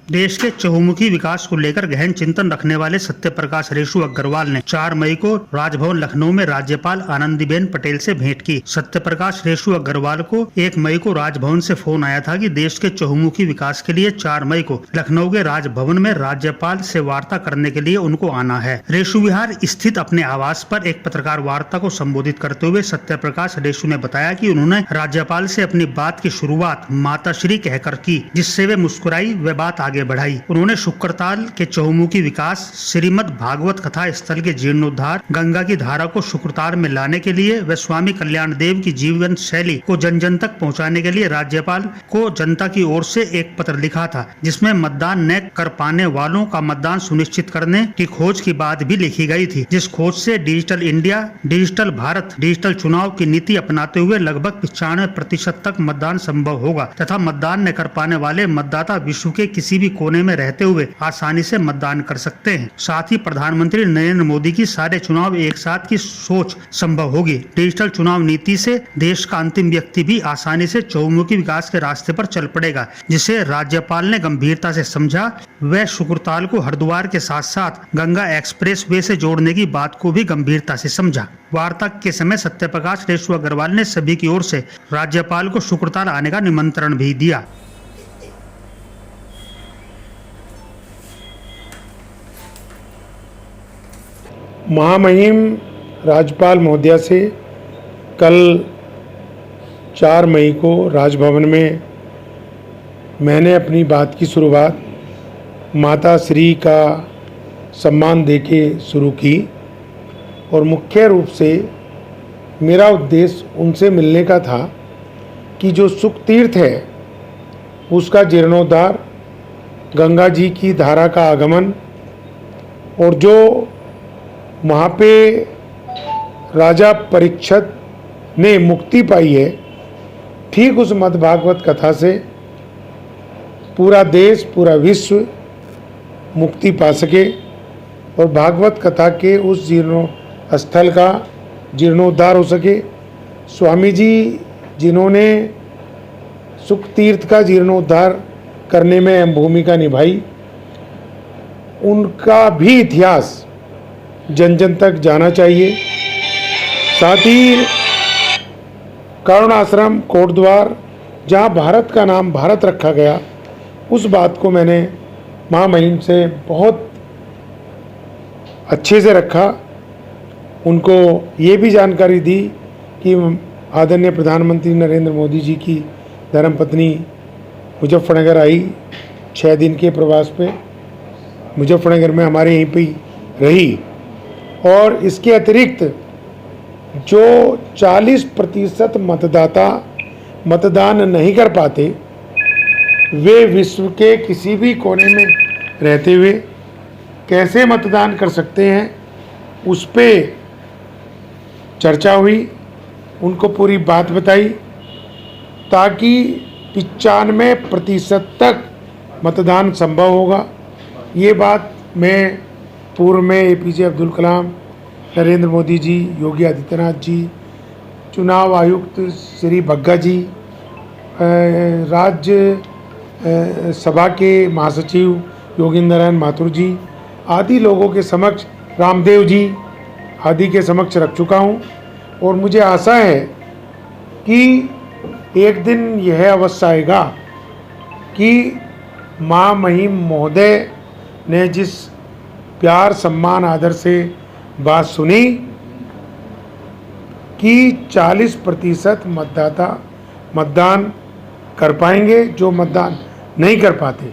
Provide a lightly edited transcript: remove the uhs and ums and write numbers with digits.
देश के चहुमुखी विकास को लेकर गहन चिंतन रखने वाले सत्यप्रकाश रेशु अग्रवाल ने 4 मई को राजभवन लखनऊ में राज्यपाल आनंदीबेन पटेल से भेंट की। सत्यप्रकाश रेशु अग्रवाल को 1 मई को राजभवन से फोन आया था कि देश के चहुमुखी विकास के लिए 4 मई को लखनऊ के राजभवन में राज्यपाल से वार्ता करने के लिए उनको आना है। रेशु विहार स्थित अपने आवास पर एक पत्रकार वार्ता को संबोधित करते हुए सत्यप्रकाश रेशु ने बताया कि उन्होंने राज्यपाल से अपनी बात की शुरुआत माताश्री कहकर की, जिससे वे मुस्कुराई व बात आगे बढ़ाई। उन्होंने शुक्रताल के चहुमुखी विकास, श्रीमद् भागवत कथा स्थल के जीर्णोद्धार, गंगा की धारा को शुक्रताल में लाने के लिए व स्वामी कल्याण देव की जीवन शैली को जन जन तक पहुंचाने के लिए राज्यपाल को जनता की ओर से एक पत्र लिखा था, जिसमें मतदान न कर पाने वालों का मतदान सुनिश्चित करने की खोज की बात भी लिखी गई थी, जिस खोज से digital India, digital Bharat, digital चुनाव की नीति अपनाते हुए लगभग 95% तक मतदान संभव होगा तथा मतदान न कर पाने वाले मतदाता विश्व के किसी भी कोने में रहते हुए आसानी से मतदान कर सकते हैं। साथ ही प्रधानमंत्री नरेंद्र मोदी की सारे चुनाव एक साथ की सोच संभव होगी। डिजिटल चुनाव नीति से देश का अंतिम व्यक्ति भी आसानी से चहुमुखी विकास के रास्ते पर चल पड़ेगा, जिसे राज्यपाल ने गंभीरता से समझा। वह शुक्रताल को हरिद्वार के साथ साथ गंगा एक्सप्रेस वे से जोड़ने की बात को भी गंभीरता से समझा। वार्ता के समय सत्यप्रकाश रेशु अग्रवाल ने सभी की ओर से राज्यपाल को शुक्रताल आने का निमंत्रण भी दिया। महामहिम राज्यपाल महोदया से कल 4 मई को राजभवन में मैंने अपनी बात की शुरुआत माता श्री का सम्मान देके शुरू की और मुख्य रूप से मेरा उद्देश्य उनसे मिलने का था कि जो सुख तीर्थ है उसका जीर्णोद्धार, गंगा जी की धारा का आगमन और जो वहाँ पे राजा परीक्षित ने मुक्ति पाई है, ठीक उस मद् भागवत कथा से पूरा देश, पूरा विश्व मुक्ति पा सके और भागवत कथा के उस जीर्ण स्थल का जीर्णोद्धार हो सके। स्वामी जी जिन्होंने सुख तीर्थ का जीर्णोद्धार करने में अहम भूमिका निभाई, उनका भी इतिहास जन जन तक जाना चाहिए। साथ ही करुण आश्रम कोटद्वार, जहाँ भारत का नाम भारत रखा गया, उस बात को मैंने महामहिम से बहुत अच्छे से रखा। उनको ये भी जानकारी दी कि आदरणीय प्रधानमंत्री नरेंद्र मोदी जी की धर्मपत्नी मुजफ्फरनगर आई 6 दिन के प्रवास पे, मुजफ्फरनगर में हमारे यहीं पे रही। और इसके अतिरिक्त जो 40% मतदाता मतदान नहीं कर पाते, वे विश्व के किसी भी कोने में रहते हुए कैसे मतदान कर सकते हैं, उस पे चर्चा हुई। उनको पूरी बात बताई ताकि 95% तक मतदान संभव होगा। ये बात मैं पूर्व में APJ अब्दुल कलाम, नरेंद्र मोदी जी, योगी आदित्यनाथ जी, चुनाव आयुक्त श्री बग्गा जी, राज्य सभा के महासचिव योगेंद्र नारायण माथुर जी आदि लोगों के समक्ष, रामदेव जी आदि के समक्ष रख चुका हूँ। और मुझे आशा है कि एक दिन यह अवश्य आएगा कि महामहिम महोदय ने जिस प्यार, सम्मान, आदर से बात सुनी कि 40% मतदाता मतदान कर पाएंगे जो मतदान नहीं कर पाते।